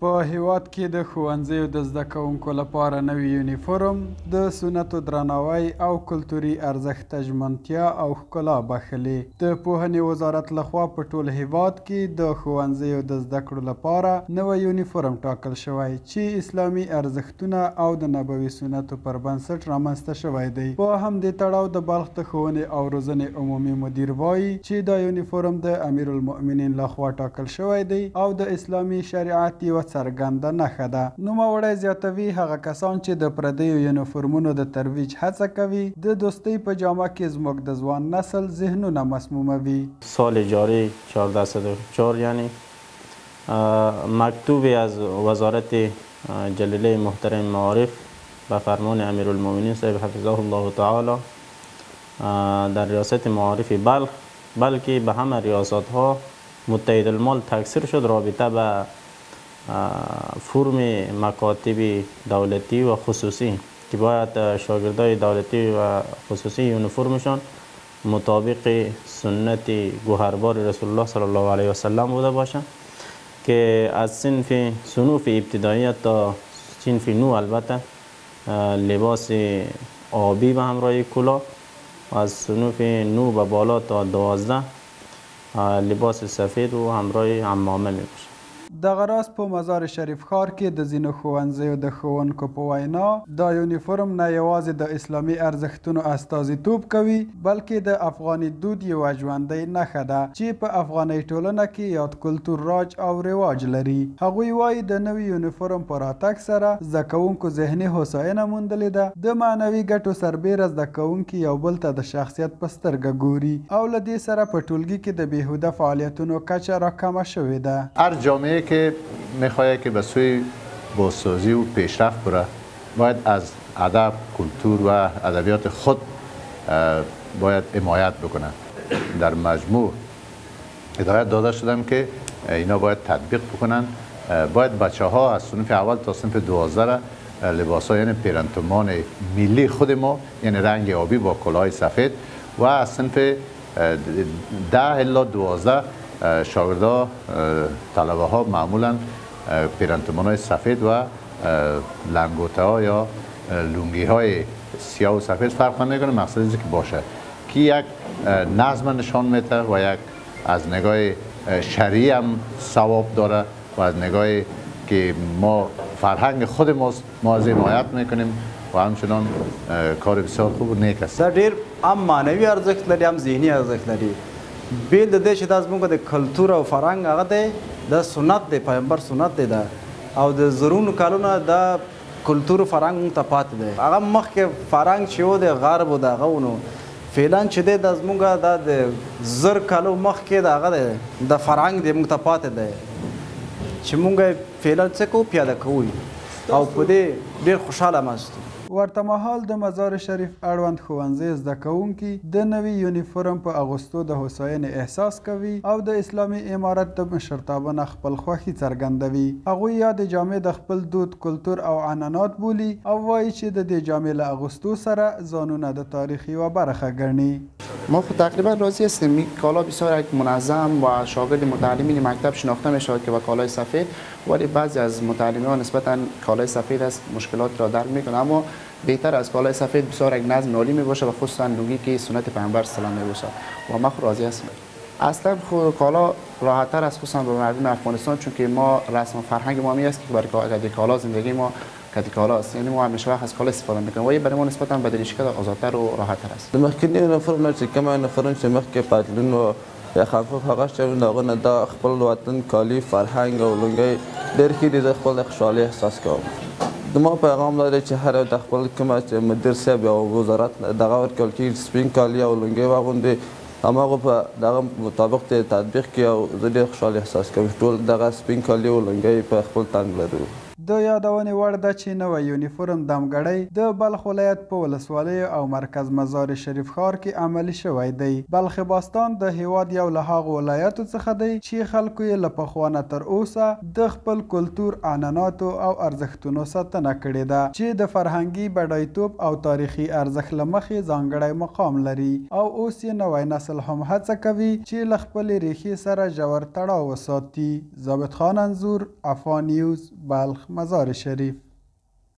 په هیواد کې د ښوونځیو د زده کوونکو لپاره نوي یونیفورم د سنتو درناوی او کلتوري ارزښت ته ژمنتیا او ښکلا بښلې. د پوهنې وزارت لخوا په ټول هیواد کې د ښوونځیو د زده کړو لپاره نوی یونیفورم ټاکل شوی چې اسلامي ارزښتونه او د نبوي سنتو پر بنسټ رامنځته شوی دی. په همدې تړاو د بلخ د ښوونې او روزنې عمومي مدیر وایي چې دا یونیفورم د امیرالمؤمنین لخوا ټاکل شوی دی او د اسلامي شریعت یوه څرګنده نښه ده. نوموړی زیاتوي هغه کسان چې د پردیو یونیفورمونو د ترویج هڅه کوي د دوستۍ په جامه کې زموږ د ځوان نسل ذهنونه مسموموي. سال جاری 1404 یعنی مکتوبی از وزارت جلیله محترم معارف به فرمان امیرالمؤمنین صاحب حفظه الله تعالی در ریاست معارف بلخ بلکه به همه ریاست ها متحد المال تکثیر شد رابطه به فرم مکاتب دولتی و خصوصی که باید شاگردای دولتی و خصوصی یونیفرمشان مطابق سنت گوهربار رسول الله صلی الله علیه و سلم بوده باشند که از صنوف ابتدایی تا صنف نو البته لباس آبی به همراه کلاه و از صنوف نو به بالا تا 12 لباس سفید و همراه عمامه می باشه. دغه راز په مزار شریف ښار کې د ځینو ښوونځیو د ښوونکو په وینا دا یونیفورم نه یوازې د اسلامي ارزښتونو استازیتوب کوي بلکې د افغاني دود یوه ژوندۍ نښه ده چې په افغاني ټولنه کې یاد کلتور راج او رواج لري. هغوی وایي د نوي یونیفورم په راتګ سره زده کوونکو ذهني هوساینه موندلې ده. د معنوي ګټو سربیره زده کوونکي یو بل ته د شخصیت په سترګه ګوري او له دې سره په ټولګي کې د بیهوده فعالیتونو کچه راکمه شوې ده. هر جامعه که میخواهد که به سوی بازسازی و پیشرفت بره باید از ادب، کلتور و ادبیات خود باید حمایت بکنه. در مجموع هدایت داده شدم که اینا باید تطبیق بکنن. باید بچه ها از صنف اول تا صنف 12 لباس ها یعنی پیرنتمان ملی خود ما یعنی رنگ آبی با کلاه سفید و از صنف 10 الی 12 شاگردا طلبه ها معمولا پیرنتمان های سفید و لنگوته ها یا لونگی های سیاه و سفید فرق نمیکنه. مقصد اینه که باشه که یک نظم نشان میده و یک از نگاه شرعی هم ثواب داره و از نگاه که ما فرهنگ خود ما از حمایت میکنیم و همچنان کار بسیار خوب و نیک است. دا ډیر هم معنوي ارزښت لري هم ذهني ارزښت لري. بیل د دې چې دا زموږ د کلتور او فرهنګ هغه دی دا سنت دی پیغمبر سنت دی دا او د زرونو کلونه دا کلتور و فرهنګ مونږ ته پاتې دی. هغه مخکې فرهنګ چې و د غرب و د هغه ونو فعلا چې دی دا زموږ دا د زر کلو مخکې د هغه دی د فرهنګ دی مونږ ته پاتې دی چې مونږ فعلا څه کوو پیاده کوو او په دې ډېر خوشحاله ماستو. ورته مهال د مزار شریف اړوند ښوونځي زده کوونکي د نوي یونیفورم په اغوستو د هوساینې احساس کوي او د اسلامي امارت د مشرتابه نه خپل خوښي څرګندوي. هغوی یا د جامې د خپل دود کلتور او عنعنات بولي او وایي چې د دې جامې له اغوستو سره ځانونه د تاریخ یوه برخه ګڼي. ما تقریبا راضی هستیم. این کالا بسیار منظم و شاگرد متعلمین مکتب شناخته می شود که با کالای سفید، ولی بعضی از متعلمان نسبتا کالای سفید است مشکلات را در میکنه، اما بهتر از کالای سفید بسیار یک نظم عالی می باشه و خصوصا لنگی که سنت پیامبر سلام می باشه و ما راضی هستیم. اصلا کالا راحت تر است خصوصا به مردم افغانستان چون که ما رسم و فرهنگ ما می است که برای کالا زندگی ما کتی کالا است، یعنی ما همیشه وقت از کالا استفاده میکنیم و این برای ما نسبتا بدلیشکل آزادتر و راحت تر است. مخکنی یونیفرم نه چې کوم یونیفرم چې مخکې پاتلون او یا خفیف هغه چې دغه نه دا خپل وطن کالی فرهنګ او لنګي ډېر کې د خپل خوشحالي احساس کوم. د ما پیغام لري چې هر د خپل کومه چې مدیر صاحب او وزارت دغه ورکول کې سپین کالی او لنګي واغوندي هماغه په دغه مطابق ته تطبیق کړي او زه ډېر خوشحالي احساس کوم. ټول دغه سپین کالی او لنګي په خپل تنګ لرو. د یادونې وړ ده چې نوی یونیفورم دمګړی د بلخ ولایت په ولسوالیو او مرکز مزار شریف ښار کې عملي شوی دی. بلخ باستان د هیواد یو له هغو ولایاتو څخه دی چې خلکو یې له پخوانه تر اوسه د خپل کلتور، عنعناتو او ارزښتونو ساتنه کړې ده چې د فرهنګي بډایتوب او تاریخي ارزښت له مخې ځانګړی مقام لري او اوس یې نوی نسل هم هڅه کوي چې له خپلې ریښې سره ژور تړاو وساتي. ثابت خان انځور، افغان نیوز، بلخ مزار شریف.